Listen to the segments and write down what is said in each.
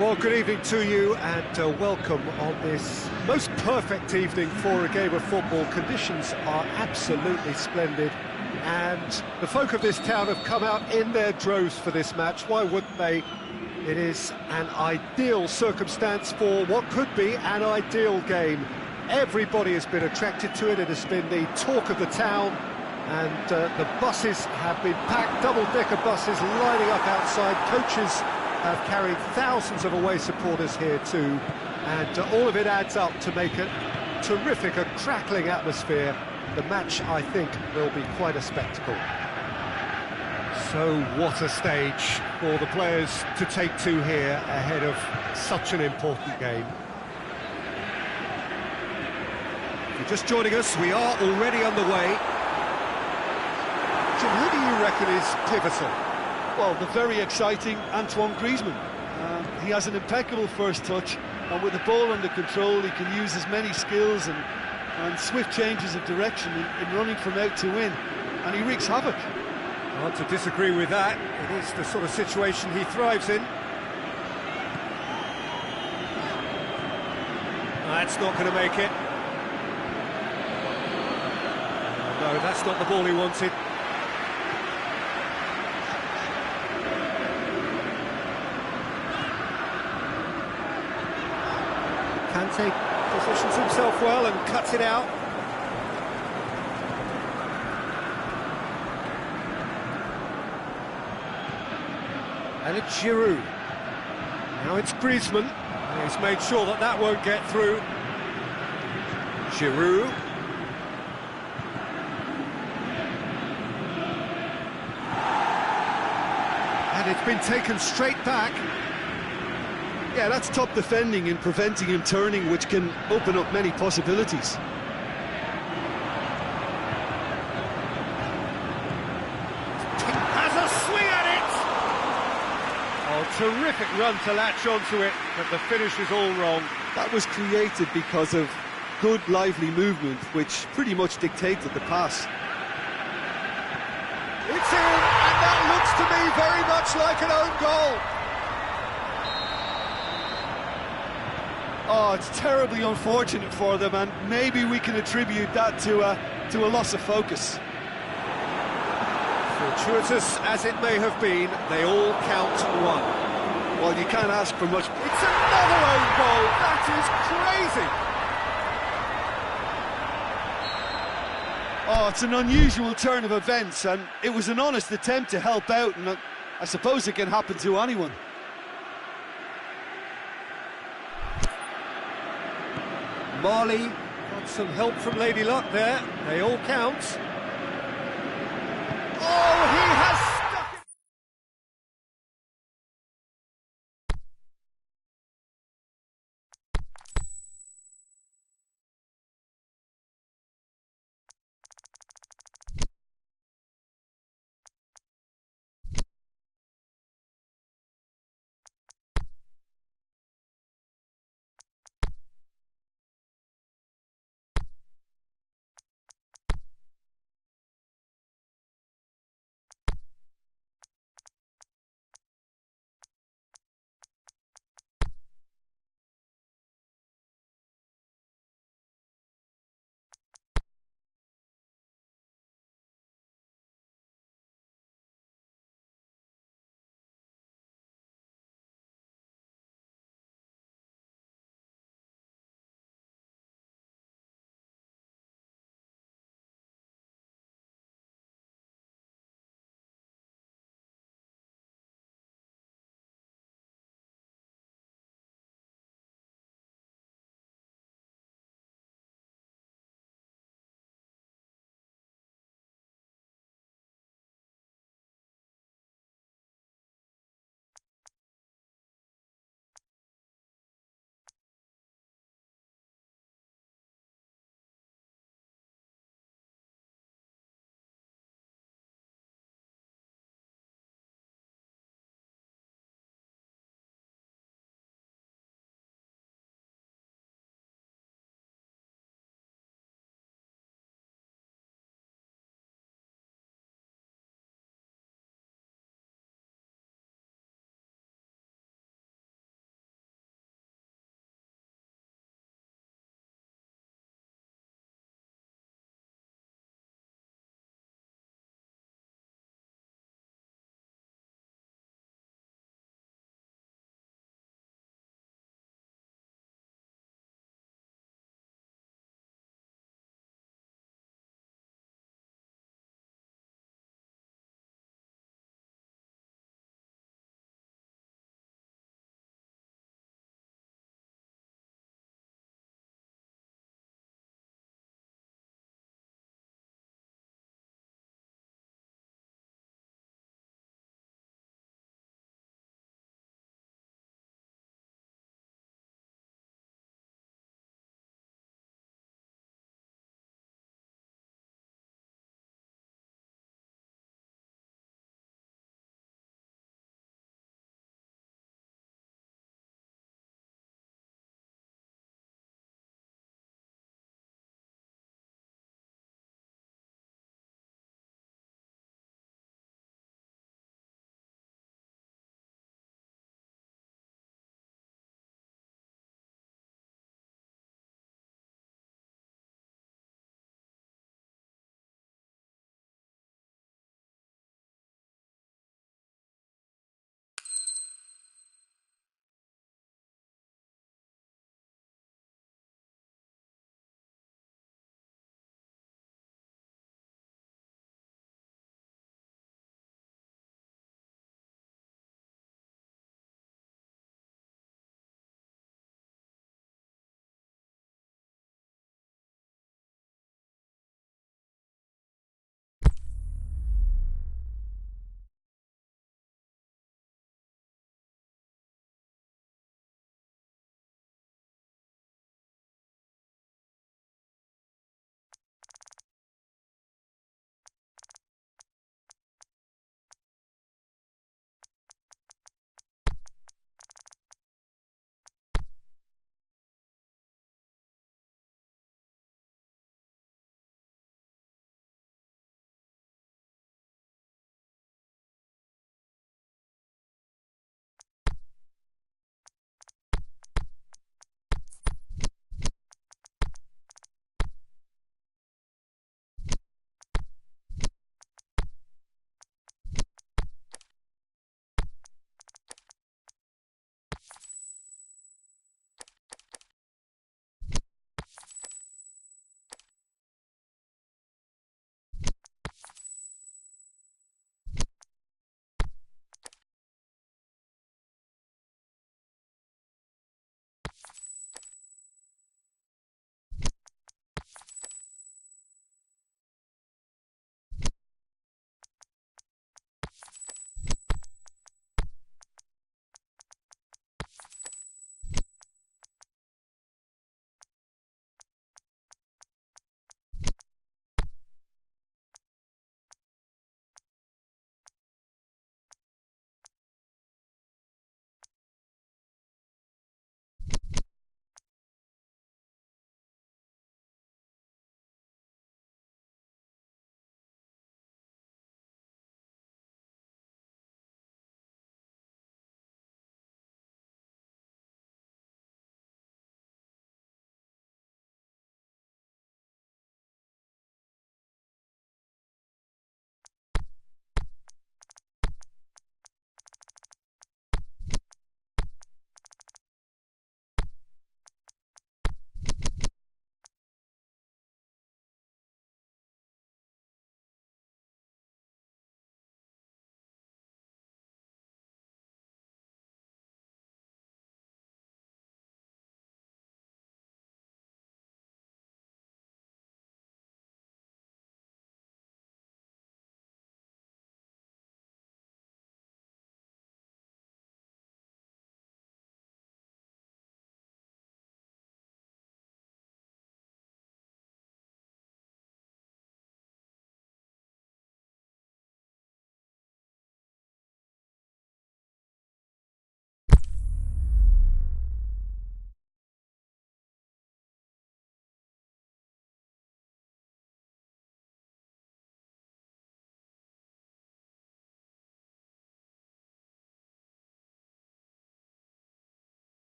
Well, good evening to you and welcome on this most perfect evening for a game of football. Conditions are absolutely splendid and the folk of this town have come out in their droves for this match. Why wouldn't they? It is an ideal circumstance for what could be an ideal game. Everybody has been attracted to it. It has been the talk of the town, and the buses have been packed, double-decker buses lining up outside. Coaches have carried thousands of away supporters here too, and all of it adds up to make it terrific, a crackling atmosphere. The match, I think, will be quite a spectacle. So what a stage for the players to take to here ahead of such an important game. If you're just joining us, we are already underway. Jim, who do you reckon is pivotal? Well, the very exciting Antoine Griezmann. He has an impeccable first touch, and with the ball under control, he can use his many skills and swift changes of direction in running from out to in, and he wreaks havoc. Hard to disagree with that. It is the sort of situation he thrives in. That's not going to make it. No, that's not the ball he wanted. Kante positions himself well and cuts it out. And it's Giroud. Now it's Griezmann. He's made sure that that won't get through. Giroud. And it's been taken straight back. Yeah, that's top defending and preventing him turning, which can open up many possibilities. Has a swing at it! Oh, terrific run to latch onto it, but the finish is all wrong. That was created because of good, lively movement, which pretty much dictated the pass. It's in, and that looks to me very much like an own goal. Oh, it's terribly unfortunate for them, and maybe we can attribute that to a loss of focus. Fortuitous as it may have been, they all count one. Well, you can't ask for much. It's another own goal. That is crazy. Oh, it's an unusual turn of events, and it was an honest attempt to help out, and I suppose it can happen to anyone. Marley got some help from Lady Luck there. They all count. Oh, he has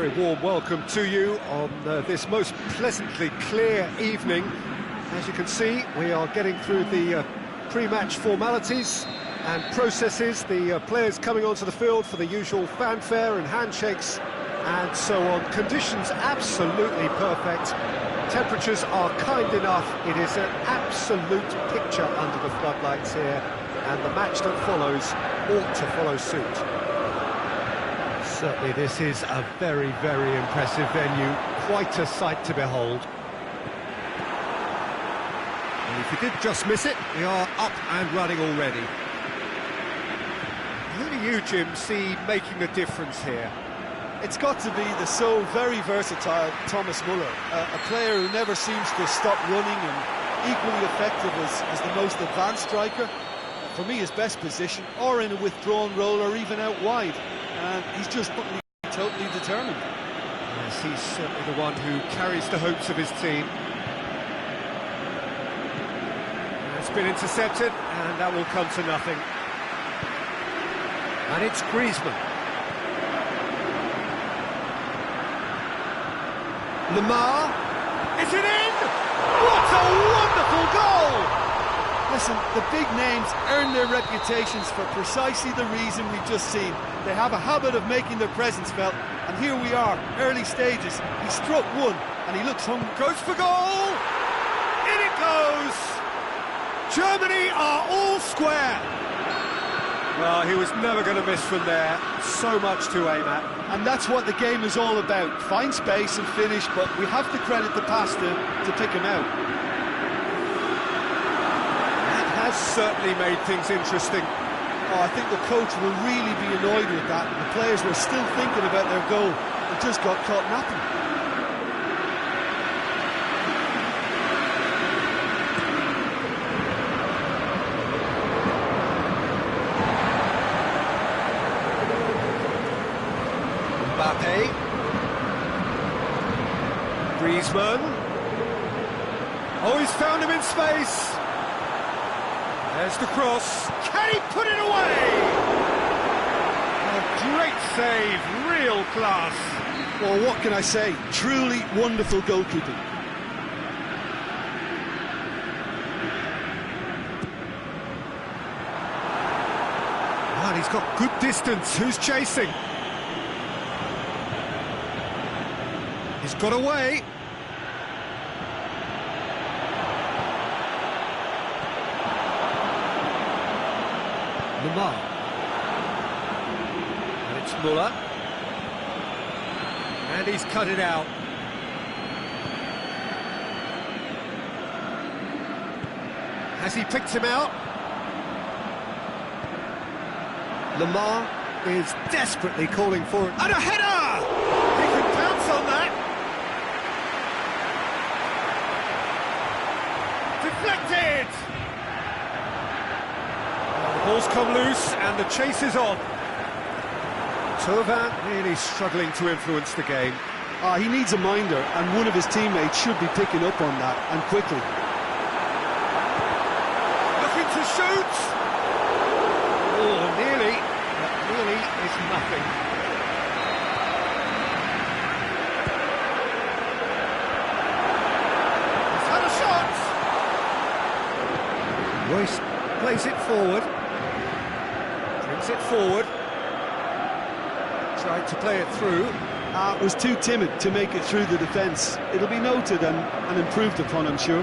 very warm welcome to you on this most pleasantly clear evening. As you can see, we are getting through the pre-match formalities and processes, the players coming onto the field for the usual fanfare and handshakes and so on. Conditions absolutely perfect. Temperatures are kind enough. It is an absolute picture under the floodlights here, and the match that follows ought to follow suit. Certainly this is a very, very impressive venue, quite a sight to behold. And if you did just miss it, we are up and running already. Who do you, Jim, see making a difference here? It's got to be the so very versatile Thomas Müller, a player who never seems to stop running and equally effective as the most advanced striker. For me, his best position, or in a withdrawn role, or even out wide. And he's just totally determined. Yes, he's certainly the one who carries the hopes of his team. It's been intercepted, and that will come to nothing. And it's Griezmann. Lamar, is it in? What a wonderful goal! Listen, the big names earn their reputations for precisely the reason we've just seen. They have a habit of making their presence felt, and here we are, early stages. He struck one, and he looks hungry. Goes for goal! In it goes! Germany are all square! Well, he was never going to miss from there. So much to aim at. And that's what the game is all about. Find space and finish, but we have to credit the pass to pick him out. That has certainly made things interesting. Oh, I think the coach will really be annoyed with that. The players were still thinking about their goal. They just got caught napping. Griezmann. Oh, he's found him in space. There's the cross. Can he put it away? A great save, real class. Well, what can I say? Truly wonderful goalkeeping. And he's got good distance. Who's chasing? He's got away. Lamar. And it's Müller. And he's cut it out. Has he picked him out? Lamar is desperately calling for it. And a header! He can pounce on that. Deflected! The ball's come loose and the chase is on. Thauvin really struggling to influence the game. He needs a minder, and one of his teammates should be picking up on that, and quickly. Looking to shoot! Oh, nearly, but nearly is nothing. He's had a shot! Royce plays it forward. Brings it forward. Tried to play it through. Was too timid to make it through the defence. It'll be noted and improved upon, I'm sure.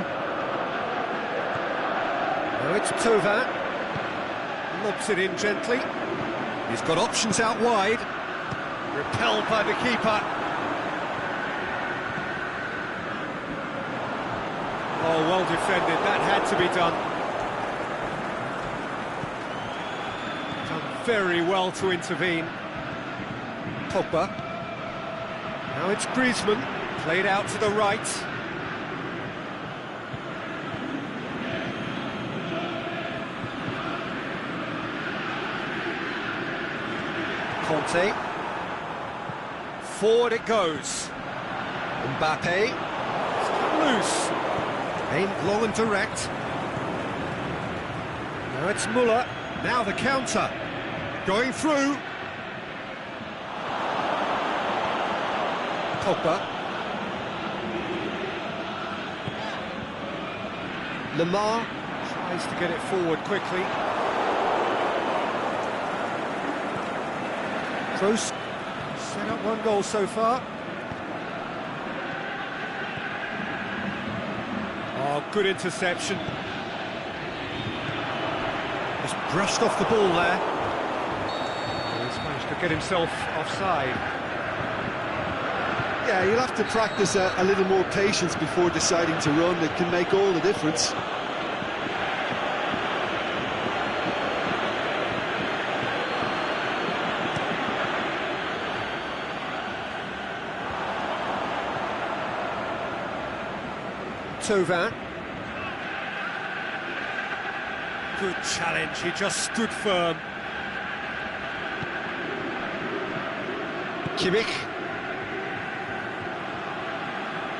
Now it's Thauvin. Lobs it in gently. He's got options out wide. Repelled by the keeper. Oh, well defended. That had to be done. Done very well to intervene. Pogba. Now it's Griezmann, played out to the right. Conte. Forward it goes. Mbappe. It's come loose. Aimed long and direct. Now it's Müller. Now the counter. Going through. Pogba. Lamar tries to get it forward quickly. Kroos set up one goal so far. Oh, good interception. Just brushed off the ball there. He's managed to get himself offside. Yeah, you'll have to practice a little more patience before deciding to run. It can make all the difference. Thauvin. Good challenge, he just stood firm. Kimmich.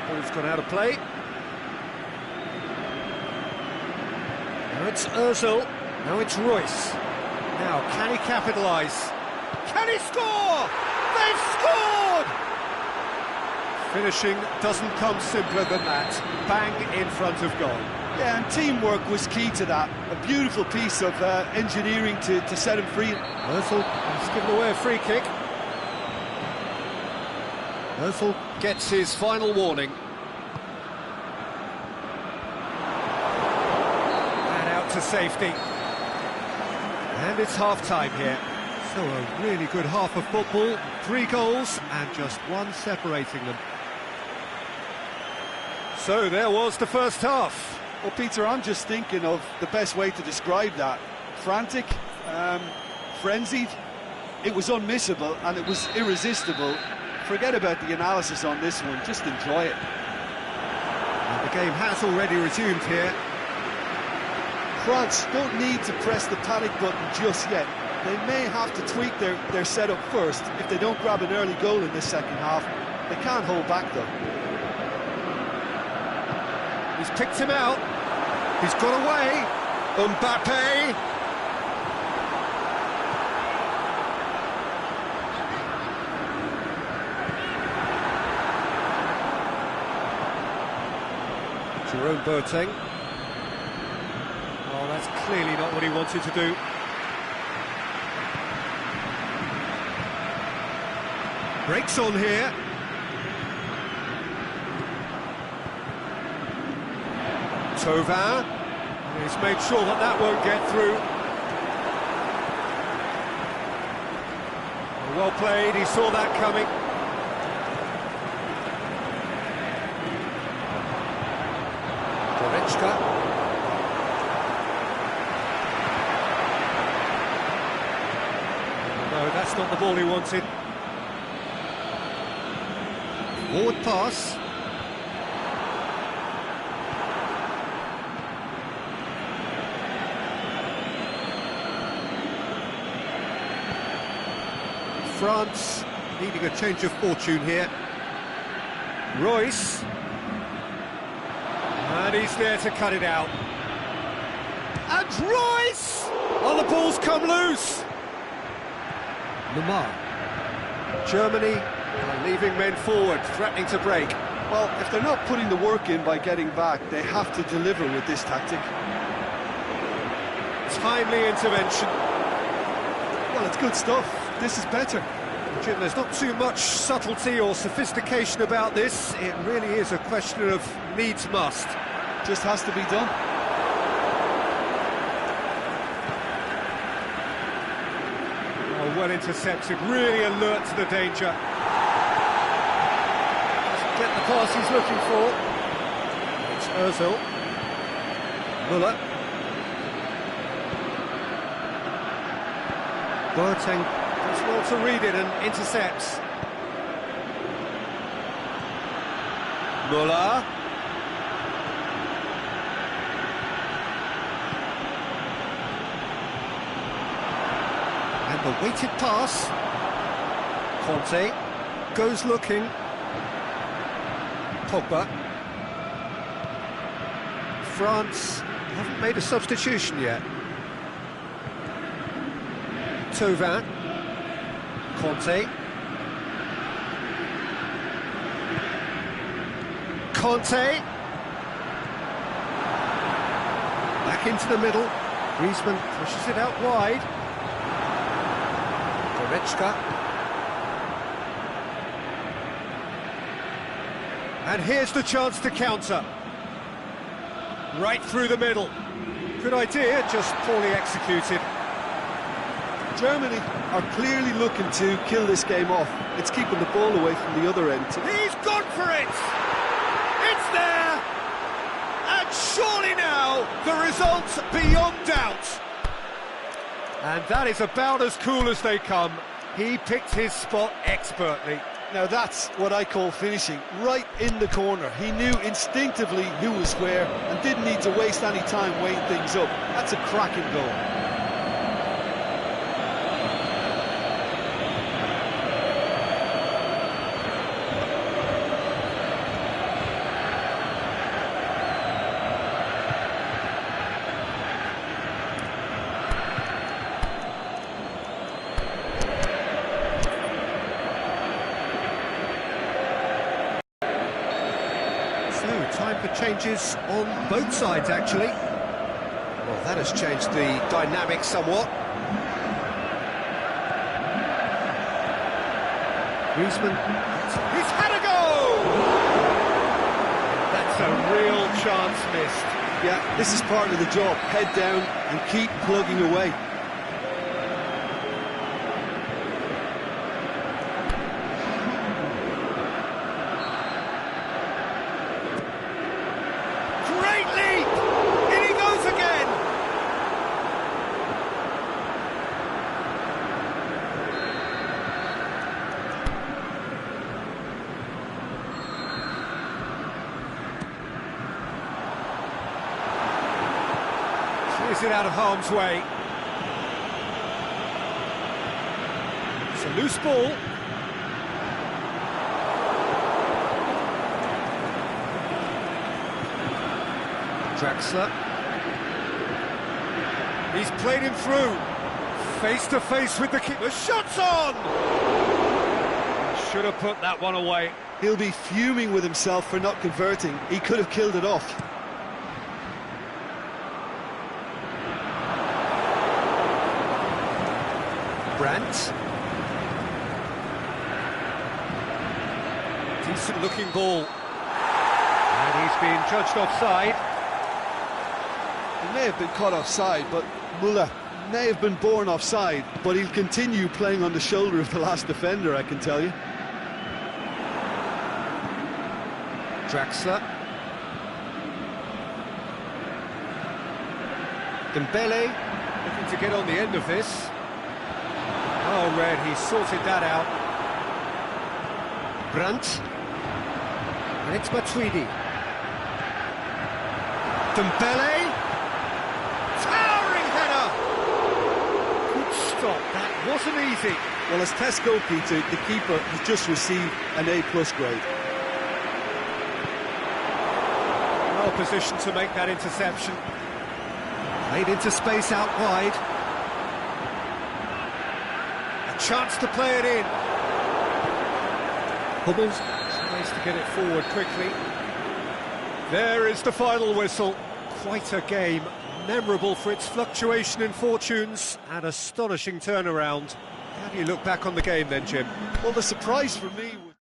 Ball's gone out of play. Now it's Ozil. Now it's Royce. Now, can he capitalise? Can he score? They've scored! Finishing doesn't come simpler than that. Bang in front of goal. Yeah, and teamwork was key to that. A beautiful piece of engineering to set him free. Ozil has given away a free kick. Ozil gets his final warning. And out to safety. And it's half-time here. So a really good half of football. 3 goals and just one separating them. So there was the first half. Well, Peter, I'm just thinking of the best way to describe that. Frantic, frenzied. It was unmissable and it was irresistible. Forget about the analysis on this one, just enjoy it. And the game has already resumed here. France don't need to press the panic button just yet. They may have to tweak their setup first if they don't grab an early goal in this second half. They can't hold back though. He's picked him out. He's got away. Mbappe. Jerome Boateng. Oh, that's clearly not what he wanted to do. Breaks on here. Thauvin. He's made sure that won't get through. Well played, he saw that coming. Goretzka. No, that's not the ball he wanted. Forward pass. France needing a change of fortune here. Royce. And he's there to cut it out. And Royce! Oh, the ball's come loose. Lamar. Germany are leaving men forward, threatening to break. Well, if they're not putting the work in by getting back, they have to deliver with this tactic. Timely intervention. Well, it's good stuff. This is better. Jim, there's not too much subtlety or sophistication about this. It really is a question of needs must. Just has to be done. Oh, well intercepted, really alert to the danger. Doesn't get the pass he's looking for. It's Ozil. Muller. Boateng does well to read it and intercepts. Muller. And the weighted pass. Conte goes looking. Pogba. France haven't made a substitution yet. Thauvin. Conte. Conte. Back into the middle. Griezmann pushes it out wide. Goretzka. And here's the chance to counter. Right through the middle. Good idea, just poorly executed. Germany are clearly looking to kill this game off. It's keeping the ball away from the other end. He's gone for it! It's there! And surely now, the result's beyond doubt. And that is about as cool as they come. He picked his spot expertly. Now that's what I call finishing, right in the corner. He knew instinctively who was where and didn't need to waste any time weighing things up. That's a cracking goal. Time for changes on both sides, actually. Well, that has changed the dynamic somewhat. Griezmann, he's had a go! That's a real chance missed. Yeah, this is part of the job. Head down and keep plugging away. Is it out of harm's way? It's a loose ball. Draxler. He's played him through. Face to face with the keeper. Shots on! Should have put that one away. He'll be fuming with himself for not converting. He could have killed it off. Brandt. Decent looking ball. And he's been judged offside. He may have been caught offside, but Müller may have been born offside, but he'll continue playing on the shoulder of the last defender, I can tell you. Draxler. Dembele looking to get on the end of this. Oh, Red, he sorted that out. Brandt. And it's Matuidi. Dembele. Towering header! Good stop, that wasn't easy. Well, as test goalkeeper, the keeper has just received an A+ grade. Well positioned to make that interception. Played into space out wide. Chance to play it in. Hummels tries to get it forward quickly. There is the final whistle. Quite a game, memorable for its fluctuation in fortunes and astonishing turnaround. How do you look back on the game then, Jim? Well, the surprise for me was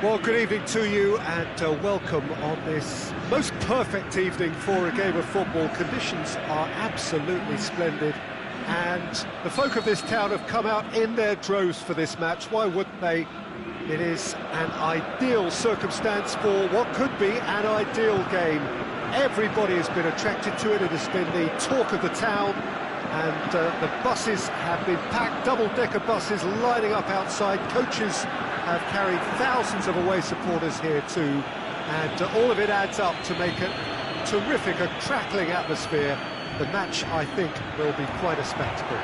Well, good evening to you and welcome on this most perfect evening for a game of football. Conditions are absolutely splendid and the folk of this town have come out in their droves for this match. Why wouldn't they? It is an ideal circumstance for what could be an ideal game. Everybody has been attracted to it. It has been the talk of the town. And the buses have been packed, double-decker buses lining up outside. Coaches have carried thousands of away supporters here too. And all of it adds up to make it terrific, a crackling atmosphere. The match, I think, will be quite a spectacle.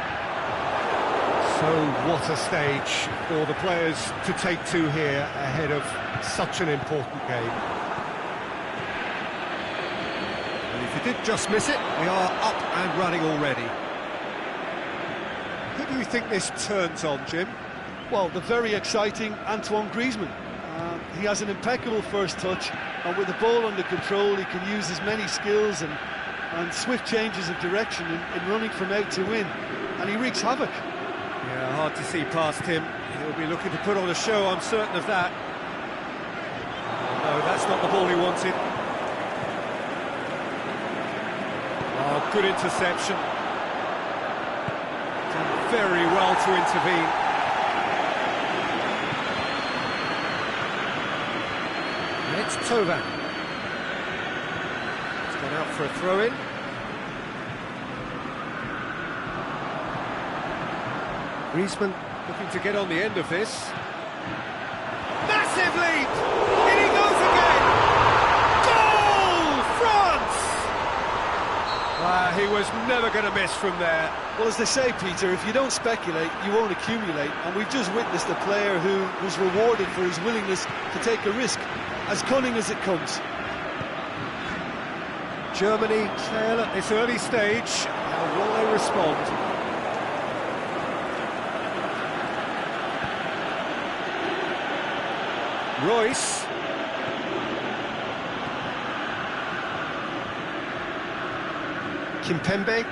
So what a stage for the players to take to here ahead of such an important game. And if you did just miss it, we are up and running already. Who do you think this turns on, Jim? Well, the very exciting Antoine Griezmann. He has an impeccable first touch, and with the ball under control, he can use his many skills and swift changes of direction in running from out to in, and he wreaks havoc. Yeah, hard to see past him. He'll be looking to put on a show, I'm certain of that. No, that's not the ball he wanted. Oh, good interception. Done very well to intervene. It's Tovan. It's gone out for a throw-in. Griezmann looking to get on the end of this. Massive leap! In he goes again! Goal! France! He was never going to miss from there. Well, as they say, Peter, if you don't speculate, you won't accumulate. And we've just witnessed a player who was rewarded for his willingness to take a risk, as cunning as it comes. Germany trail at this early stage. How will they respond? Royce. Kimpembe.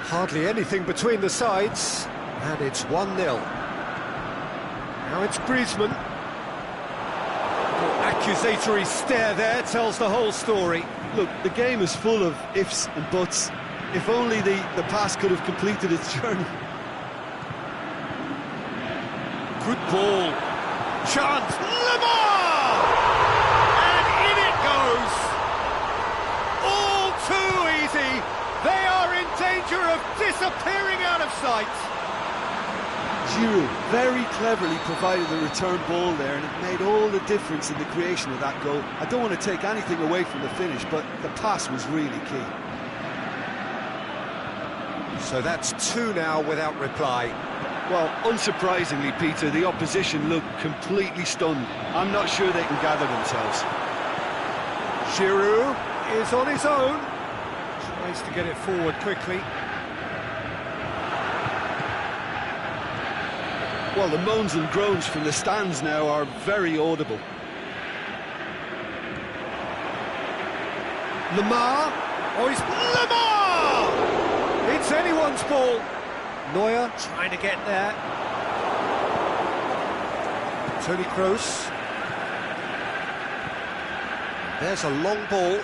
Hardly anything between the sides. And it's 1-0. Now it's Griezmann. Accusatory stare there tells the whole story. Look, the game is full of ifs and buts. If only the pass could have completed its journey. Good ball. Chance. Lamar! And in it goes. All too easy. They are in danger of disappearing out of sight. Giroud very cleverly provided the return ball there, and it made all the difference in the creation of that goal. I don't want to take anything away from the finish, but the pass was really key. So that's 2 now without reply. Well, unsurprisingly, Peter, the opposition look completely stunned. I'm not sure they can gather themselves. Giroud is on his own. Tries to get it forward quickly. Well, the moans and groans from the stands now are very audible. Lamar. Oh, it's Lamar! It's anyone's ball. Neuer trying to get there. Toni Kroos. There's a long ball.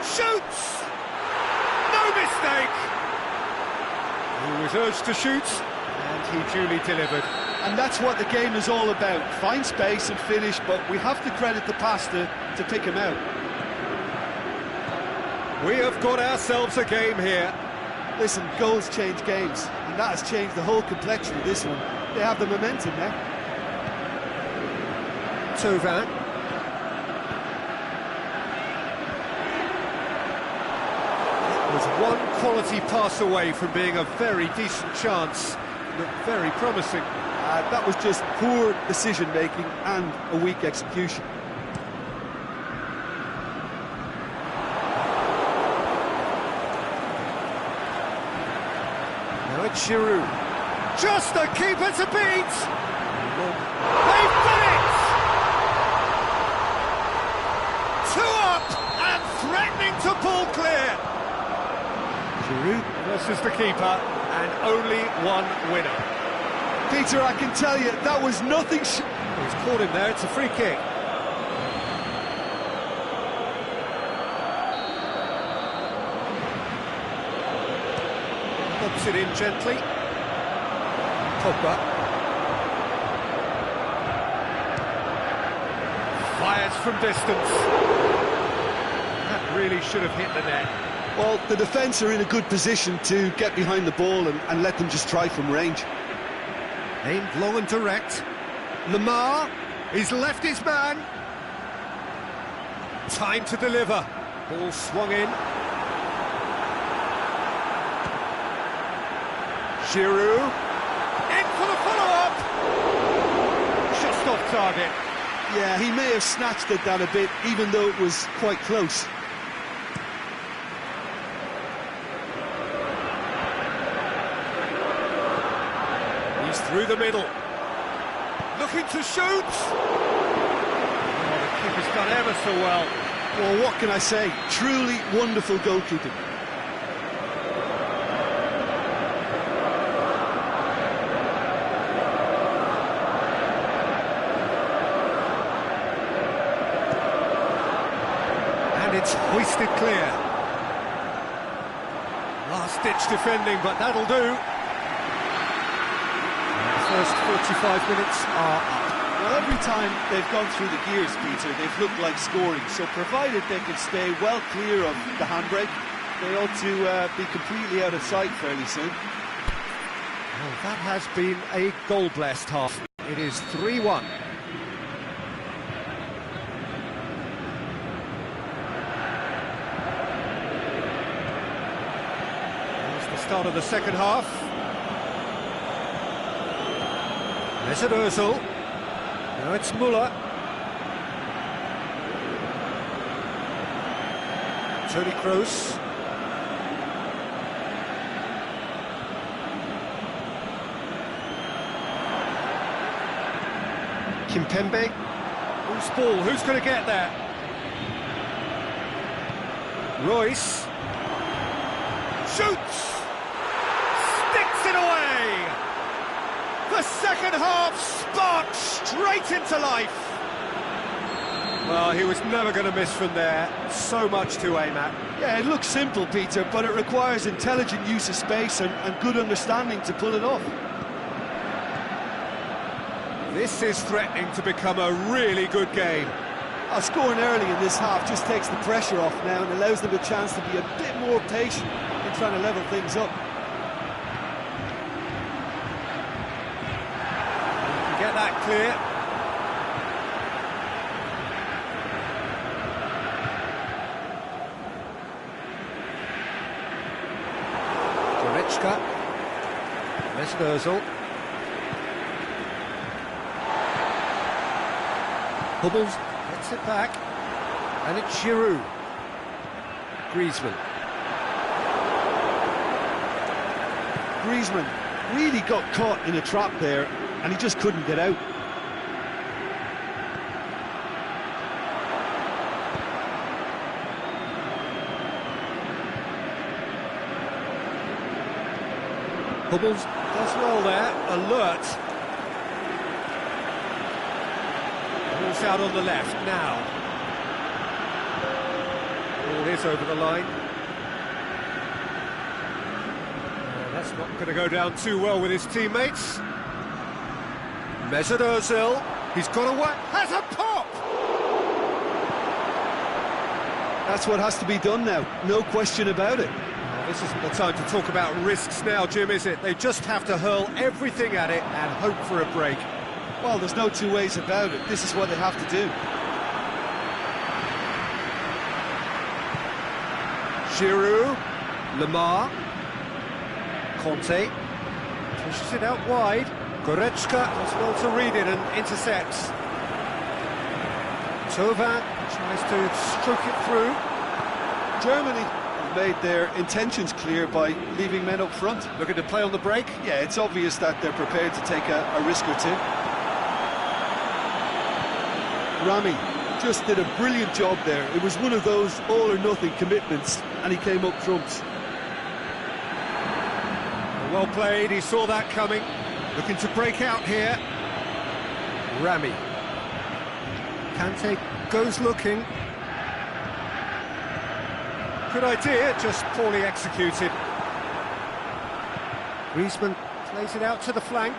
Shoots! No mistake! He was urged to shoot, and he duly delivered. And that's what the game is all about. Find space and finish, but we have to credit the pass to pick him out. We have got ourselves a game here. Listen, goals change games, and that has changed the whole complexion of this one. They have the momentum now. Tovan. It was one quality pass away from being a very decent chance. Looked very promising. That was just poor decision-making and a weak execution. Now it's Giroud. Just the keeper to beat! They've done it! 2 up and threatening to pull clear. Giroud versus the keeper, and only one winner. Peter, I can tell you, that was nothing He's caught him there, it's a free kick. Pops it in gently. Pogba. Fires from distance. That really should have hit the net. Well, the defence are in a good position to get behind the ball and let them just try from range. Aimed long and direct. Lamar, he's left his man. Time to deliver. Ball swung in. Giroud. In for the follow-up. Just off target. Yeah, he may have snatched at that a bit, even though it was quite close. He's through the middle. Looking to shoot. Oh, the keeper's done ever so well. Well, what can I say? Truly wonderful goalkeeping. And it's hoisted clear. Last-ditch defending, but that'll do. First 45 minutes are up. Well, every time they've gone through the gears, Peter, they've looked like scoring. So provided they can stay well clear of the handbrake, they ought to be completely out of sight fairly soon. Well, that has been a goal-blessed half. It is 3-1. There's the start of the second half. Mesut Ozil. Now it's Müller. Toni Kroos. Kimpembe. Who's ball? Who's going to get there? Royce. Shoots! Sticks it away! The second half sparks straight into life. Well, he was never going to miss from there. So much to aim at. Yeah, it looks simple, Peter, but it requires intelligent use of space and good understanding to pull it off. This is threatening to become a really good game. Scoring early in this half just takes the pressure off now and allows them a chance to be a bit more patient in trying to level things up. Get that clear. Goretzka. Mesut Ozil. Hummels gets it back. And it's Giroud. Griezmann. Griezmann really got caught in a trap there, and he just couldn't get out. Hummels does well there, alert. Ball's out on the left now. Ball is over the line. That's not going to go down too well with his teammates. Mesut Ozil, he's got away, has a pop! That's what has to be done now, no question about it. This isn't the time to talk about risks now, Jim, is it? They just have to hurl everything at it and hope for a break. Well, there's no two ways about it. This is what they have to do. Giroud, Lamar, Conte, pushes it out wide. Goretzka does well to read it and intercepts. Tovan tries to stroke it through. Germany have made their intentions clear by leaving men up front. Looking to play on the break. Yeah, it's obvious that they're prepared to take a risk or two. Rami just did a brilliant job there. It was one of those all-or-nothing commitments, and he came up trumps. Well played, he saw that coming. Looking to break out here. Rami. Kante goes looking. Good idea, just poorly executed. Griezmann plays it out to the flank.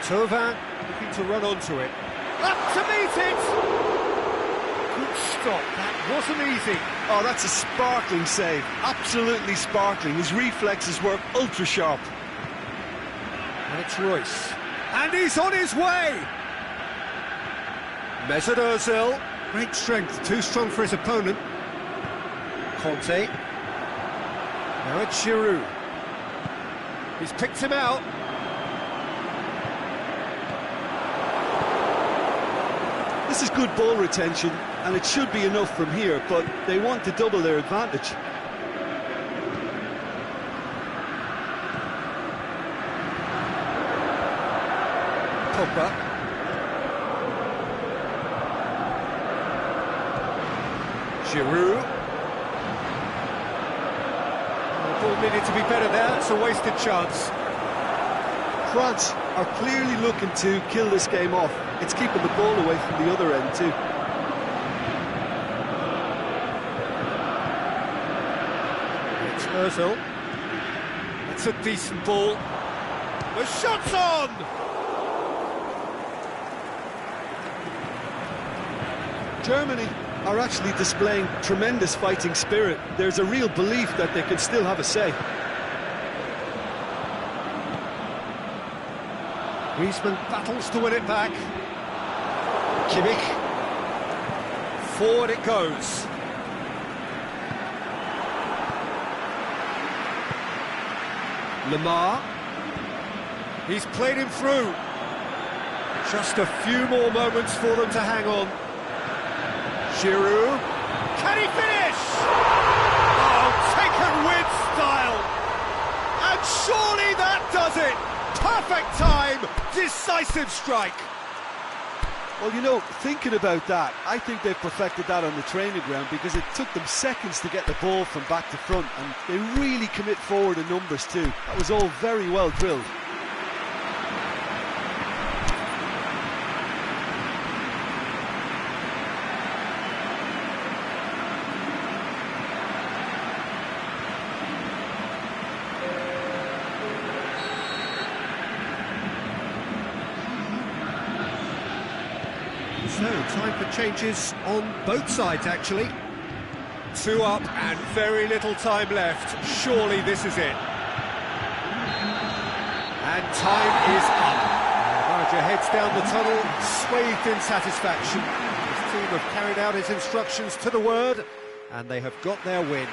Thauvin looking to run onto it. Up to meet it! Good stop, that wasn't easy. Oh, that's a sparkling save. Absolutely sparkling. His reflexes work ultra sharp. And it's Royce. And he's on his way! Mesut Ozil. Great strength, too strong for his opponent. Conte. Now it's Giroud. He's picked him out. This is good ball retention, and it should be enough from here, but they want to double their advantage. Pogba. Giroud. The ball needed to be better there, it's a wasted chance. France are clearly looking to kill this game off. It's keeping the ball away from the other end too. It's Ozil. It's a decent ball. The shot's on! Germany are actually displaying tremendous fighting spirit. There's a real belief that they can still have a say. Griezmann battles to win it back. Kimmich. Forward it goes. Lemar. He's played him through. Just a few more moments for them to hang on. Giroud. Can he finish? Oh, taken with style. And surely that does it. Perfect time, decisive strike. Well, you know, thinking about that, I think they've perfected that on the training ground because it took them seconds to get the ball from back to front, and they really commit forward in numbers too. That was all very well drilled. So, time for changes on both sides, actually. 2 up and very little time left. Surely this is it. And time is up. The manager heads down the tunnel, swathed in satisfaction. His team have carried out his instructions to the word, and they have got their win.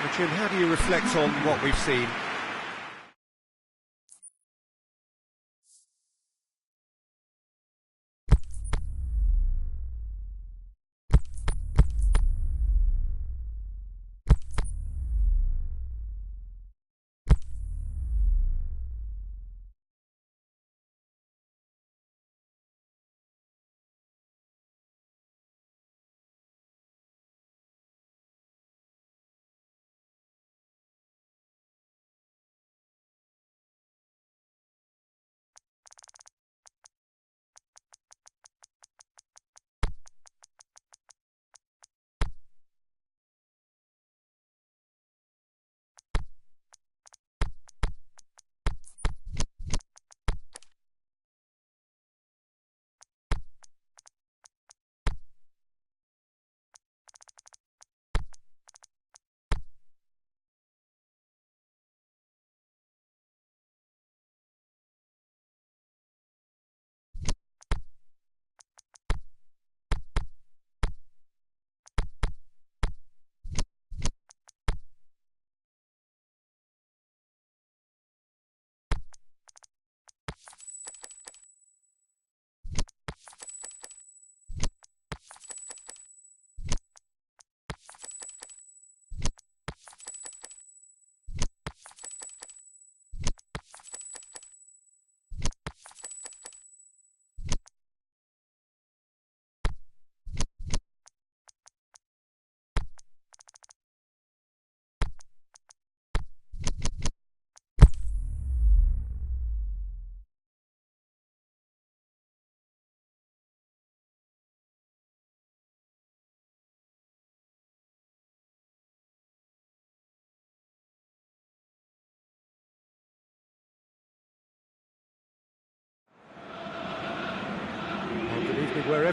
So, Jim, how do you reflect on what we've seen?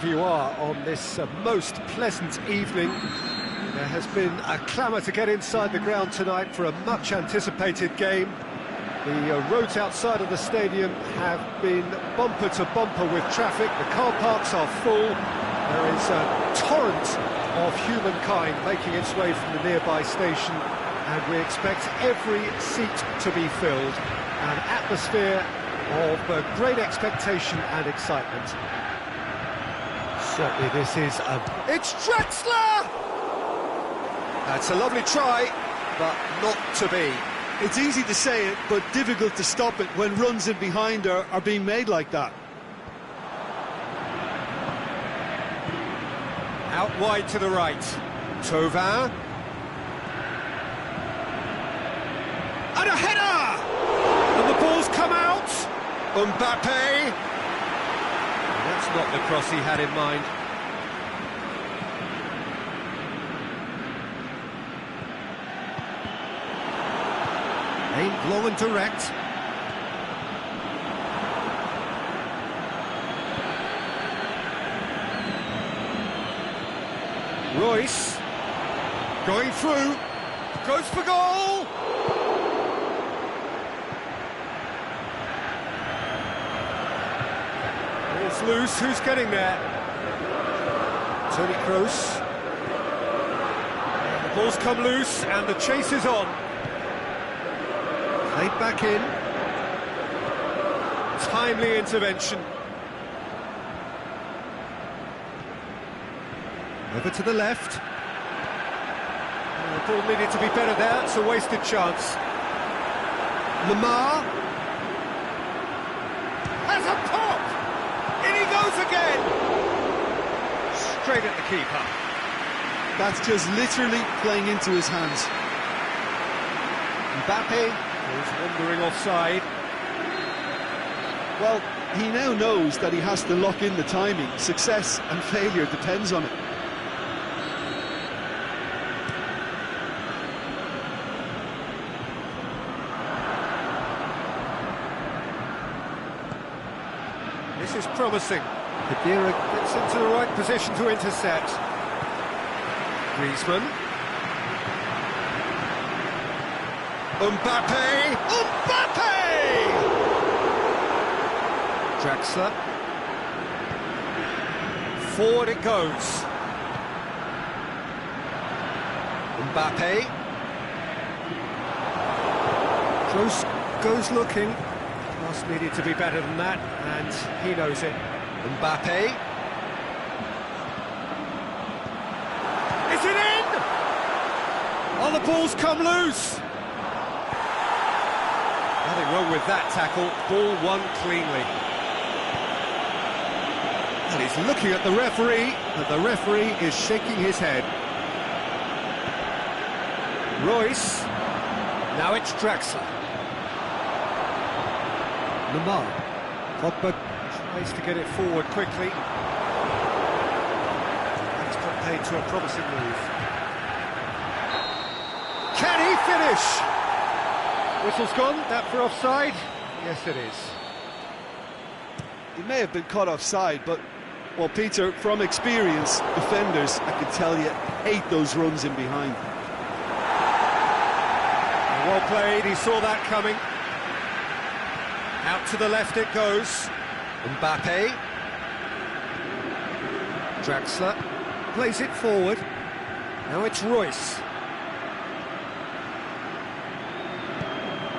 wherever you are on this most pleasant evening. There has been a clamour to get inside the ground tonight for a much-anticipated game. The roads outside of the stadium have been bumper to bumper with traffic. The car parks are full. There is a torrent of humankind making its way from the nearby station, and we expect every seat to be filled. An atmosphere of great expectation and excitement. Certainly this is It's Drexler! That's a lovely try, but not to be. It's easy to say it, but difficult to stop it when runs in behind are being made like that. Out wide to the right. Thauvin. And a header! And the ball's come out. Mbappe. That's not the cross he had in mind. Aimed long and direct. Royce going through, goes for goal. It's loose. Who's getting there? Toni Kroos. The ball's come loose and the chase is on. Played back in. Timely intervention. Over to the left. The ball needed to be better there. It's a wasted chance. Lamar has a pop. In he goes again. Straight at the keeper. That's just literally playing into his hands. Mbappe is wandering offside. Well, he now knows that he has to lock in the timing. Success and failure depends on it. This is promising. Khedira gets into the right position to intercept. Griezmann. Mbappe! Mbappe! Draxler. Forward it goes. Mbappe. Kroos goes looking. Pass needed to be better than that, and he knows it. Mbappe. Is it in? Oh, the ball's come loose. Nothing wrong with that tackle. Ball won cleanly. And he's looking at the referee, and the referee is shaking his head. Royce. Now it's Draxler. Lamar. Pogba tries to get it forward quickly. That's got paid to a promising move. Can he finish? Whistle's gone, that for offside? Yes, it is. He may have been caught offside, but, well, Peter, from experience, defenders, I can tell you, hate those runs in behind. Well played, he saw that coming. Out to the left it goes. Mbappe. Draxler plays it forward. Now it's Royce.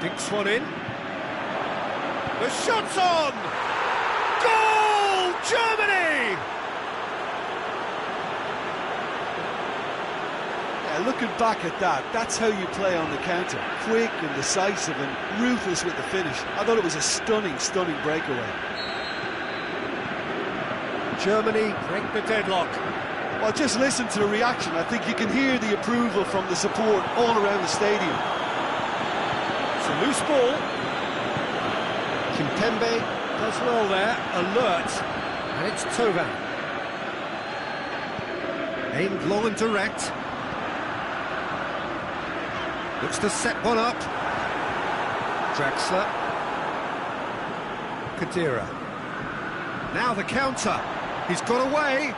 Dinks one in. The shot's on! Goal! Germany! Yeah, looking back at that, that's how you play on the counter. Quick and decisive and ruthless with the finish. I thought it was a stunning, stunning breakaway. Germany break the deadlock. Well, just listen to the reaction. I think you can hear the approval from the support all around the stadium. It's a loose ball. Kimpembe does well there, alert, and it's Thauvin. Aimed long and direct. Looks to set one up. Draxler. Khedira. Now the counter. He's got away.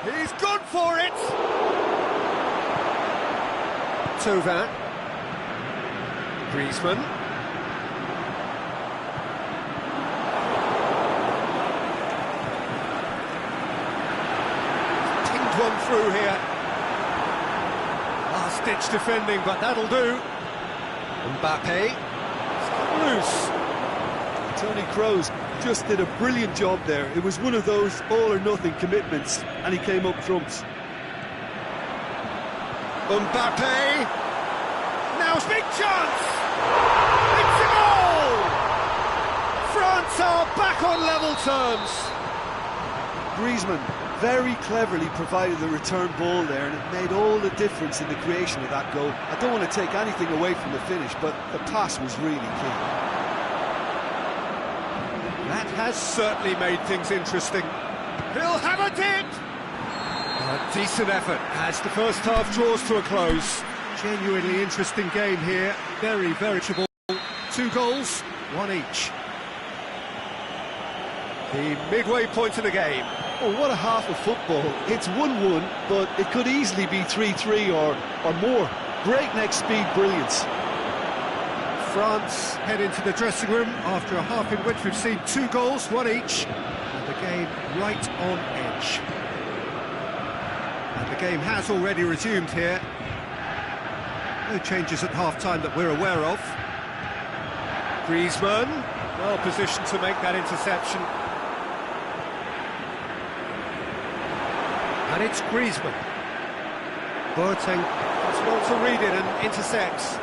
He's gone for it. Thauvin. Griezmann. Pinged one through here. Last-ditch defending, but that'll do. Mbappe. It's got loose. Tony Kroos just did a brilliant job there. It was one of those all-or-nothing commitments, and he came up trumps. Mbappe! Now's big chance! It's a goal! France are back on level terms. Griezmann very cleverly provided the return ball there, and it made all the difference in the creation of that goal. I don't want to take anything away from the finish, but the pass was really key. That has certainly made things interesting. He'll have a dip! A decent effort as the first half draws to a close. Genuinely interesting game here. Very veritable. 2 goals, 1 each. The midway point of the game. Oh, what a half of football. It's 1-1, but it could easily be 3-3 or more. Breakneck speed brilliance. France head into the dressing room after a half in which we've seen 2 goals, 1 each, and the game right on edge. And the game has already resumed here. No changes at half-time that we're aware of. Griezmann, well positioned to make that interception. And it's Griezmann. Boateng does well to read it and intercepts.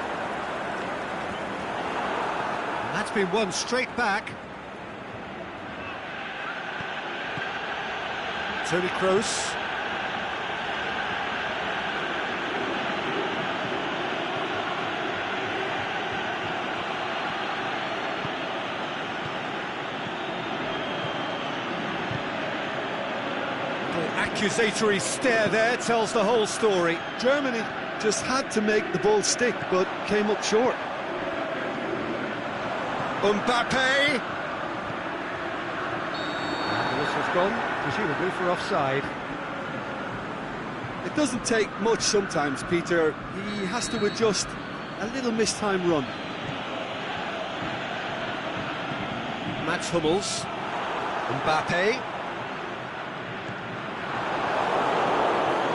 That's been won straight back. Toni Kroos. The accusatory stare there tells the whole story. Germany just had to make the ball stick, but came up short. Mbappe! The whistle's gone, presumably for offside. It doesn't take much sometimes, Peter. He has to adjust a little mistimed run. Mats Hummels. Mbappe.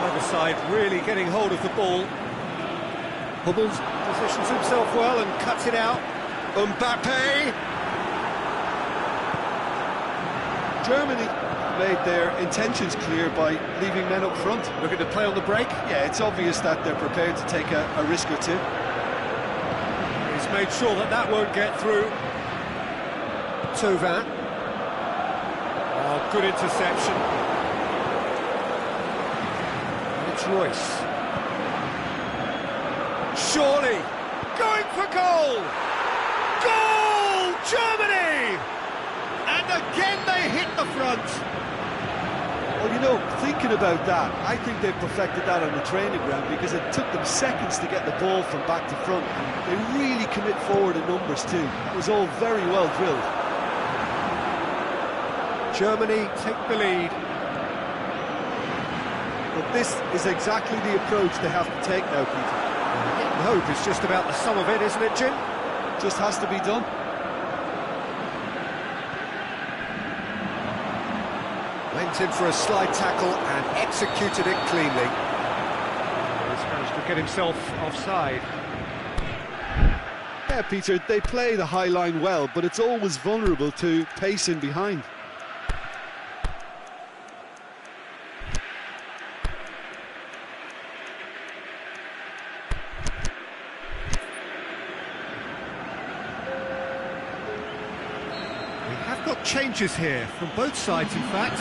Either side really getting hold of the ball. Hummels positions himself well and cuts it out. Mbappe! Germany made their intentions clear by leaving men up front. Looking to play on the break? Yeah, it's obvious that they're prepared to take a risk or two. He's made sure that that won't get through. Thauvin. Oh, good interception. And it's Royce. Surely! Going for goal! Goal! Germany! And again they hit the front. Well, you know, thinking about that, I think they've perfected that on the training ground because it took them seconds to get the ball from back to front. They really commit forward in numbers too. It was all very well drilled. Germany take the lead. But this is exactly the approach they have to take now, Peter. Hitting hope is just about the sum of it, isn't it, Jim? Just has to be done. Went in for a slide tackle and executed it cleanly. He's managed to get himself offside. Yeah, Peter, they play the high line well, but it's always vulnerable to pace in behind. Changes here from both sides, in fact.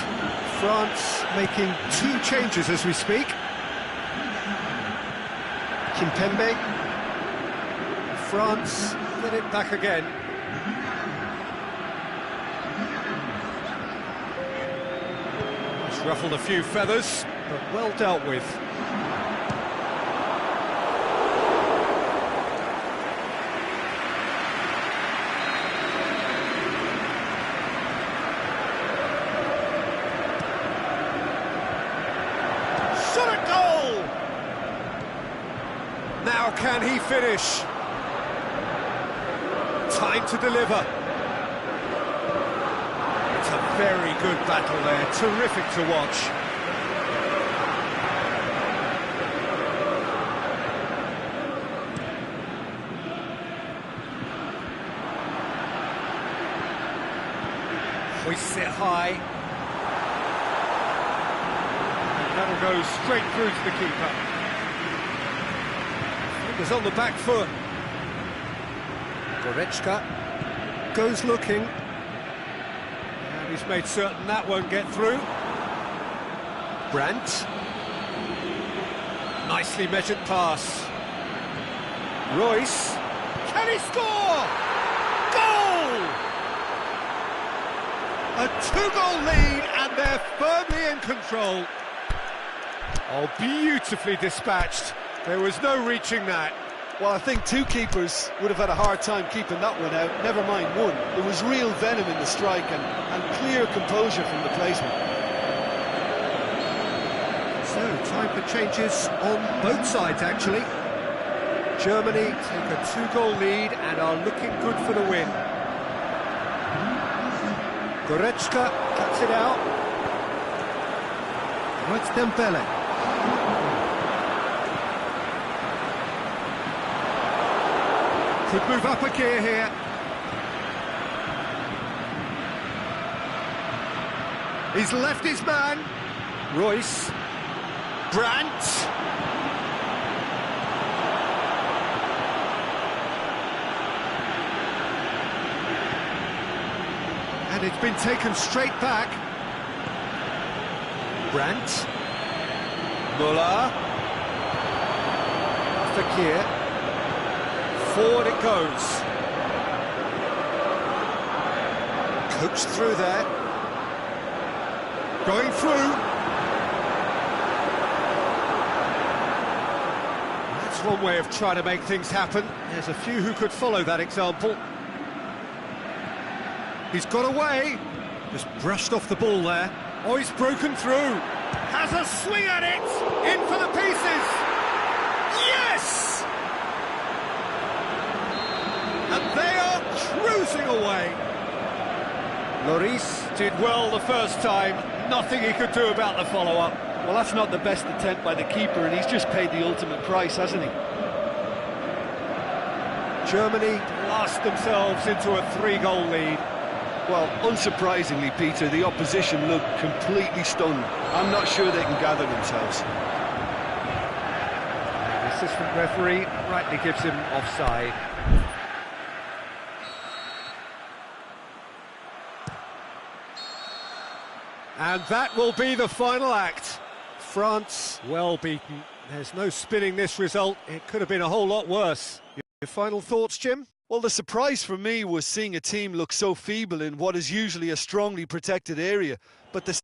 France making 2 changes as we speak. Kimpembe. France get it back again. That's ruffled a few feathers, but well dealt with. Now can he finish? Time to deliver. It's a very good battle there, terrific to watch. Hoists it high. And that'll go straight through to the keeper. Fingers on the back foot. Goretzka goes looking. And he's made certain that won't get through. Brandt. Nicely measured pass. Royce. Can he score? Goal! A two-goal lead, and they're firmly in control. Oh, beautifully dispatched. There was no reaching that. Well, I think two keepers would have had a hard time keeping that one out, never mind one. There was real venom in the strike and clear composure from the placement. So, time for changes on both sides, actually. Germany take a two-goal lead and are looking good for the win. Goretzka cuts it out. Now it's Dembele. Could move up a gear here. He's left his man. Royce. Brandt. And it's been taken straight back. Brandt. Muller. Fekir. Forward it goes. Coached through there. Going through. That's one way of trying to make things happen. There's a few who could follow that example. He's got away. Just brushed off the ball there. Oh, he's broken through. Has a swing at it. In for the pieces. Yes! And they are cruising away. Lloris did well the first time. Nothing he could do about the follow-up. Well, that's not the best attempt by the keeper, and he's just paid the ultimate price, hasn't he? Germany blast themselves into a three-goal lead. Well, unsurprisingly, Peter, the opposition look completely stunned. I'm not sure they can gather themselves. The assistant referee rightly gives him offside. And that will be the final act. France well beaten. There's no spinning this result. It could have been a whole lot worse. Your final thoughts, Jim? Well, the surprise for me was seeing a team look so feeble in what is usually a strongly protected area. But the